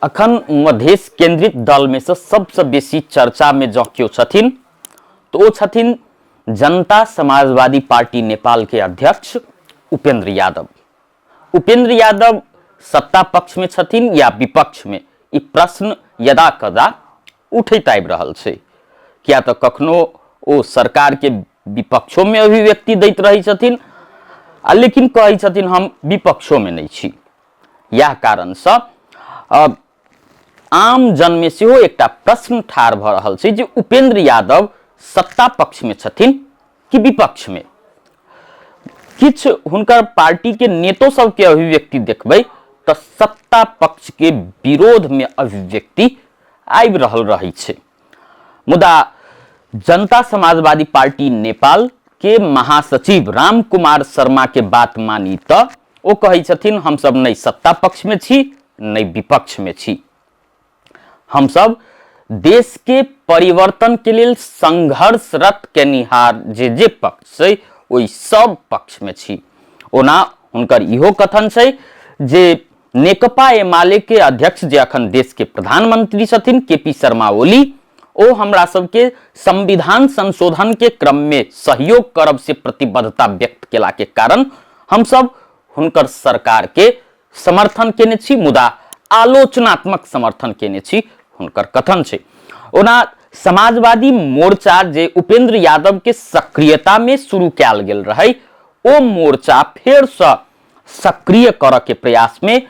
अखन मधेश केंद्रित दल में से सबसे बेसी चर्चा में जो क्यों छथिन तो वो छथिन जनता समाजवादी पार्टी नेपाल के अध्यक्ष उपेंद्र यादव। उपेंद्र यादव सत्ता पक्ष में छथिन या विपक्ष में, ई प्रश्न यदा कदा उठैत आबि रहल छै। क्या तो कखनो ओ सरकार के विपक्षों में अभिव्यक्ति दैत रही छथिन, लेकिन कहै छथिन हम विपक्षों में नहीं छी। यह कारण से आम जन में से एक प्रश्न ठार भ रहल छै जे उपेंद्र यादव सत्ता पक्ष में छथिन कि विपक्ष में। किछ हुनकर पार्टी के नेतो सब के अभिव्यक्ति देखबै तो सत्ता पक्ष के विरोध में अभिव्यक्ति आबि रहल रही छै। मुदा जनता समाजवादी पार्टी नेपाल के महासचिव राम कुमार शर्मा के बात मानी तो वो कहै छथिन हम सब नहीं सत्ता पक्ष में छी नहीं विपक्ष में छी। हम सब देश के परिवर्तन के लिए संघर्षरत केनिहार जे पक्ष छै ओई सब पक्ष में छी। ओना हुनकर इहो कथन छै जे नेकपा एमाले के अध्यक्ष जे अखन देश के प्रधानमंत्री छथिन केपी शर्मा ओली, ओ हमरा सबके संविधान संशोधन के क्रम में सहयोग करब से प्रतिबद्धता व्यक्त केला के कारण हम सब हुनकर सरकार के समर्थन केने छी, मुदा आलोचनात्मक समर्थन केने छी, हुनकर कथन छै। ओना समाजवादी मोर्चा जे उपेंद्र यादव के सक्रियता में शुरू कैल गेल रहे, ओ मोर्चा फेर से सक्रिय कर के प्रयास में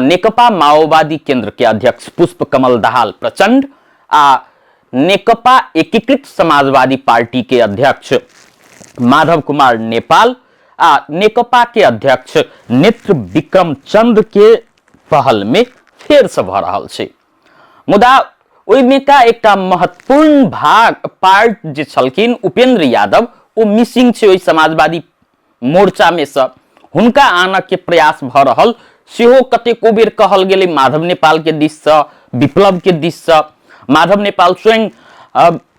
नेकपा माओवादी केंद्र के अध्यक्ष पुष्प कमल दाहाल प्रचंड आ नेकपा एकीकृत समाजवादी पार्टी के अध्यक्ष माधव कुमार नेपाल आ नेकपा के अध्यक्ष नेत्र विक्रम चंद के पहल में फेर से भ रहल छै। मुदा ओइमे का एक महत्वपूर्ण पार्ट जे छलखिन उपेंद्र यादव, ओ मिसिंग छै। ओइ समाजवादी मोर्चा में से हुनका आने के प्रयास भ रहल सेहो कतेको बेर कहल गेलै माधव नेपाल के दिश से, विप्लव के दिश से। माधव नेपाल स्वयं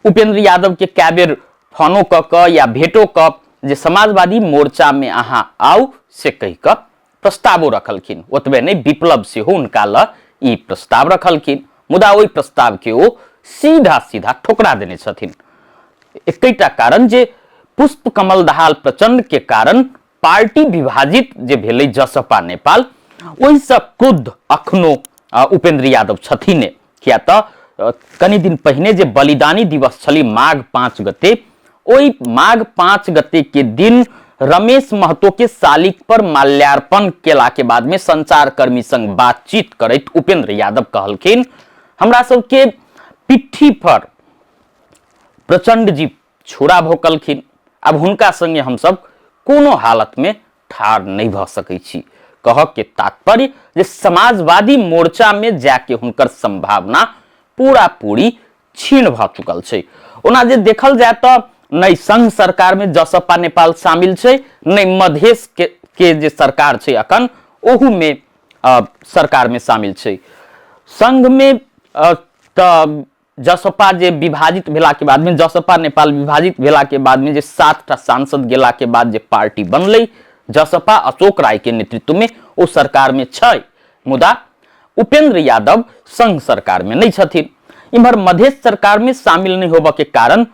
उपेंद्र यादव के कै बेर फोनो क या भेटो क जे समाजवादी मोर्चा में अहाँ आउ से कह क प्रस्तावो रखलखिन। ओतबे नहीं विप्लव से हो उनका ल ई प्रस्ताव रखलखिन, मुदा ओई प्रस्ताव के ओ सीधा सीधा ठोकरा देने छथिन। एकैटा कारण जे पुष्प कमल दाहाल प्रचंड के कारण पार्टी विभाजित जे भेलै जसपा नेपाल, ओहि से क्रुद्ध अखनो उपेंद्र यादव छथिने। किया तो कनी दिन पहिने जे बलिदानी दिवस छली माघ 5 गते, ओई माघ 5 गते के दिन रमेश महतो के शालिक पर माल्यार्पण केला के बाद में संचार कर्मी संग बातचीत करैत उपेंद्र यादव कहलखिन हमरा सबके पिट्ठी पर प्रचंड जी छुरा भोकलखिन, अब हुनका संगे हम सब कोनो हालत में ठाड़ नहीं भ सकै छी। कह के तात्पर्य जे समाजवादी मोर्चा में जाके हुनकर संभावना पूरा पूरी छीन भ चुकल छै। ओना जे देखल जाए तो नहीं संघ सरकार में जसपा नेपाल शामिल छै, नहीं मधेश के जे सरकार छै अखन ओहू में सरकार में शामिल छै। संघ में जसपा जे विभाजित भेला के बाद में, जसपा नेपाल विभाजित भेला के बाद में जे 7 सांसद गेला के बाद जे पार्टी बनलै जसपा अशोक राय के नेतृत्व में, ओ सरकार में छै। मुदा उपेंद्र यादव संघ सरकार में नहीं छथिन। इम्हर मधेश सरकार में शामिल नहीं होबे के कारण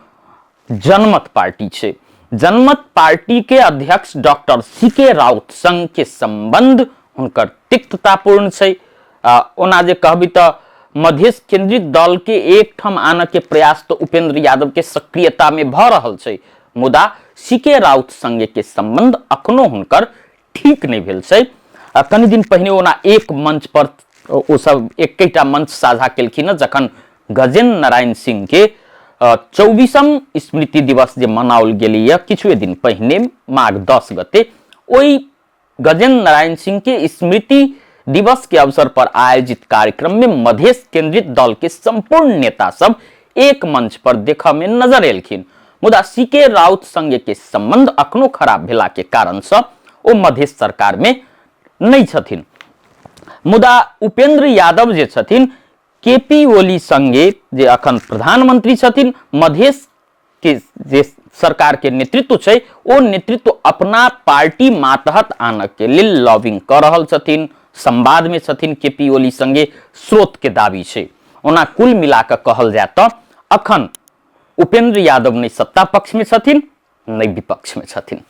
जनमत पार्टी छै। जनमत पार्टी के अध्यक्ष डॉक्टर सीके राउत संघ के संबंध हुनकर तिक्ततापूर्ण छै। ओना जे कहबी तो मधेश केंद्रित दल के एक ठम आने के प्रयास तो उपेंद्र यादव के सक्रियता में भ रहल छै, मुदा सीके राउत संगे के संबंध अखनो हुनकर ठीक नहीं भेल छै। कनी दिन पहिने ओना एक मंच पर ओ सब एकैटा मंच साझा केलखिन जखन गजेंद्र नारायण सिंह के 24म स्मृति दिवस जे मनाओल गेलै किछुए दिन पहिने माघ 10 गते, ओई गजेंद्र नारायण सिंह के स्मृति दिवस के अवसर पर आयोजित कार्यक्रम में मधेश केंद्रित दल के संपूर्ण नेता सब एक मंच पर देखा में नजर एलखिन। मुदा सीके राउत संगे के संबंध अखनो खराब भेला के कारण से ओ मधेश सरकार में नहीं छथिन। मुदा उपेंद्र यादव जे छथिन केपी ओली संगे जे अखन प्रधानमंत्री छथिन, मधेश के जे सरकार के नेतृत्व छै, ओ नेतृत्व अपना पार्टी मातहत आने के लिए लॉबिंग कर रहल छथिन, संवाद में छथिन केपी ओली संगे स्रोत के दावी छै। ओना कुल मिलाकर कहल जाए तो अखन उपेंद्र यादव नहीं सत्ता पक्ष में छथिन नहीं विपक्ष में छथिन।